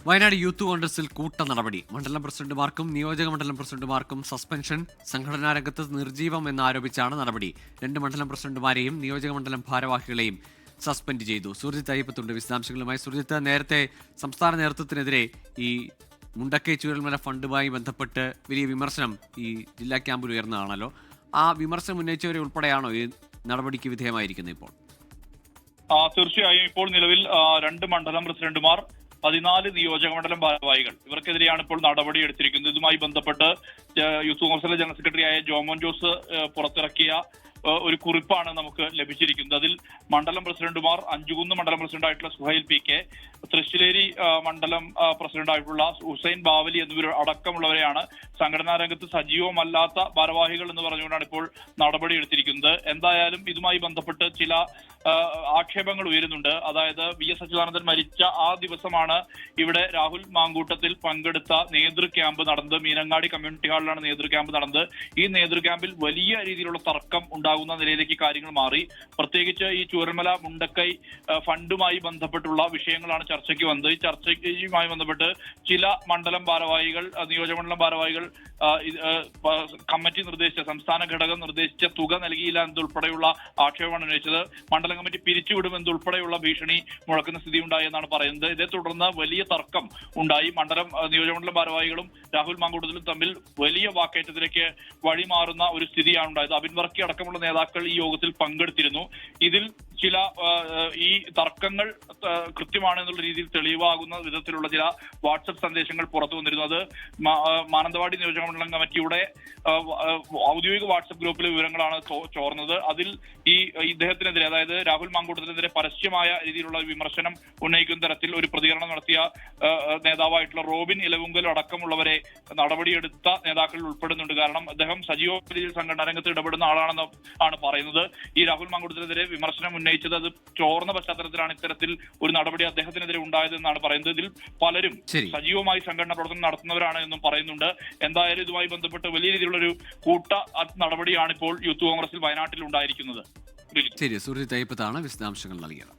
Wayanad youth കോൺഗ്രസിൽ കൂട്ട നടപടി. മണ്ഡലം പ്രസിഡന്റുമാർക്കും നിയോജക മണ്ഡലം പ്രസിഡന്റുമാർക്കും സസ്പെൻഷൻ. സംഘടനാ രംഗത്ത് നിർജീവം എന്നാരോപിച്ചാണ് നടപടി. 2 മണ്ഡലം പ്രസിഡന്റുമാരെയും നിയോജക മണ്ഡലം ഭാരവാഹികളെയും സസ്പെൻഡ് ചെയ്തു. സുർജിത്ത് അയ്യപ്പത്തുണ്ട് വിശദാംശങ്ങളുമായി. സുർജിത്ത്, നേരത്തെ സംസ്ഥാന നേതൃത്വത്തിനെതിരെ ഈ മുണ്ടക്കൈ ചൂരൽമല ഫണ്ടുമായി ബന്ധപ്പെട്ട് വലിയ വിമർശനം ഈ ജില്ലാ ക്യാമ്പിൽ ഉയർന്നതാണല്ലോ. ആ വിമർശനം ഉന്നയിച്ചവരെ ഉൾപ്പെടെയാണോ ഈ നടപടിക്ക് വിധേയമായിരിക്കുന്നത് ഇപ്പോൾ? തീർച്ചയായും ഇപ്പോൾ നിലവിൽ 2 മണ്ഡലം പ്രസിഡന്റുമാർ, 14 നിയോജക മണ്ഡലം ഭാരവാഹികൾ, ഇവർക്കെതിരെയാണ് ഇപ്പോൾ നടപടി എടുത്തിരിക്കുന്നത്. ഇതുമായി ബന്ധപ്പെട്ട് യൂത്ത് കോൺഗ്രസിലെ ജനറൽ സെക്രട്ടറിയായ ജോമോൻ ജോസ് പുറത്തിറക്കിയ ഒരു കുറിപ്പാണ് നമുക്ക് ലഭിച്ചിരിക്കുന്നത്. അതിൽ മണ്ഡലം പ്രസിഡന്റുമാർ അഞ്ചുകുന്ന് മണ്ഡലം പ്രസിഡന്റായിട്ടുള്ള സുഹൈൽ പി കെ, തൃശ്ശിലേരി മണ്ഡലം പ്രസിഡന്റായിട്ടുള്ള ഹുസൈൻ ബാവലി എന്നിവർ അടക്കമുള്ളവരെയാണ് സംഘടനാ രംഗത്ത് സജീവമല്ലാത്ത ഭാരവാഹികൾ എന്ന് പറഞ്ഞുകൊണ്ടാണ് ഇപ്പോൾ നടപടി എടുത്തിരിക്കുന്നത്. എന്തായാലും ഇതുമായി ബന്ധപ്പെട്ട് ചില ആക്ഷേപങ്ങൾ ഉയരുന്നുണ്ട്. അതായത് VS അച്യുതാനന്ദൻ മരിച്ച ആ ദിവസമാണ് ഇവിടെ രാഹുൽ മാങ്കൂട്ടത്തിൽ പങ്കെടുത്ത നേതൃ ക്യാമ്പ് നടന്നത്. മീനങ്ങാടി കമ്മ്യൂണിറ്റി ഹാളിലാണ് നേതൃ ക്യാമ്പ് നടന്നത്. ഈ നേതൃ ക്യാമ്പിൽ വലിയ രീതിയിലുള്ള തർക്കം ഉണ്ടാകുന്ന നിലയിലേക്ക് കാര്യങ്ങൾ മാറി. പ്രത്യേകിച്ച് ഈ ചൂരൽമല മുണ്ടക്കൈ ഫണ്ടുമായി ബന്ധപ്പെട്ടുള്ള വിഷയങ്ങളാണ് ചർച്ചയ്ക്ക് വന്നത്. ഈ ചർച്ചയുമായി ബന്ധപ്പെട്ട് ചില മണ്ഡലം ഭാരവാഹികൾ, നിയോജക മണ്ഡലം ഭാരവാഹികൾ കമ്മിറ്റി നിർദ്ദേശിച്ച, സംസ്ഥാന ഘടകം നിർദ്ദേശിച്ച തുക നൽകിയില്ല എന്നതുൾപ്പെടെയുള്ള ആക്ഷേപമാണ് ഉന്നയിച്ചത്. മണ്ഡലം കമ്മിറ്റി പിരിച്ചുവിടുമെന്നുൾപ്പെടെയുള്ള ഭീഷണി മുഴക്കുന്ന സ്ഥിതി ഉണ്ടായി എന്നാണ് പറയുന്നത്. ഇതേ തുടർന്ന് വലിയ തർക്കം ഉണ്ടായി. നിയോജകമണ്ഡലം ഭാരവാഹികളും രാഹുൽ മാങ്കൂട്ടത്തിലും തമ്മിൽ വലിയ വാക്കേറ്റത്തിലേക്ക് വഴിമാറുന്ന ഒരു സ്ഥിതിയാണ് ഉണ്ടായത്. അബിൻ വർക്കി അടക്കമുള്ള നേതാക്കൾ ഈ യോഗത്തിൽ പങ്കെടുത്തിരുന്നു. ഇതിൽ ചില ഈ തർക്കങ്ങൾ കൃത്യമാണ് എന്നുള്ള രീതിയിൽ തെളിവാകുന്ന വിധത്തിലുള്ള ചില വാട്സപ്പ് സന്ദേശങ്ങൾ പുറത്തു വന്നിരുന്നു. അത് മാനന്തവാടി നിയോജക മണ്ഡലം കമ്മിറ്റിയുടെ ഔദ്യോഗിക വാട്സപ്പ് ഗ്രൂപ്പിലെ വിവരങ്ങളാണ് ചോർന്നത്. അതിൽ ഇദ്ദേഹത്തിനെതിരെ, അതായത് രാഹുൽ മാങ്കൂട്ടത്തിനെതിരെ പരസ്യമായ രീതിയിലുള്ള വിമർശനം ഉന്നയിക്കുന്ന തരത്തിൽ ഒരു പ്രതികരണം നടത്തിയ നേതാവായിട്ടുള്ള റോബിൻ ഇലവുങ്കൽ അടക്കമുള്ളവരെ നടപടിയെടുത്ത നേതാക്കളിൽ ഉൾപ്പെടുന്നുണ്ട്. കാരണം അദ്ദേഹം സജീവ രീതിയിൽ സംഘടനാ രംഗത്ത് ഇടപെടുന്ന ആളാണെന്ന് ആണ് പറയുന്നത്. ഈ രാഹുൽ മാങ്കൂട്ടത്തിനെതിരെ വിമർശനം ഉന്നയിച്ചത് അത് ചോർന്ന പശ്ചാത്തലത്തിലാണ് ഇത്തരത്തിൽ ഒരു നടപടി അദ്ദേഹത്തിനെതിരെ ഉണ്ടായതെന്നാണ് പറയുന്നത്. ഇതിൽ പലരും സജീവമായി സംഘടനാ പ്രവർത്തനം നടത്തുന്നവരാണ് എന്നും പറയുന്നുണ്ട്. എന്തായാലും ഇതുമായി ബന്ധപ്പെട്ട് വലിയ രീതിയിലുള്ള ഒരു കൂട്ട നടപടിയാണ് ഇപ്പോൾ യൂത്ത് കോൺഗ്രസിൽ വയനാട്ടിൽ ഉണ്ടായിരിക്കുന്നത്. ശരി, സുർജിത്ത് അയ്യപ്പത്താണ് വിശദാംശങ്ങൾ നൽകിയത്.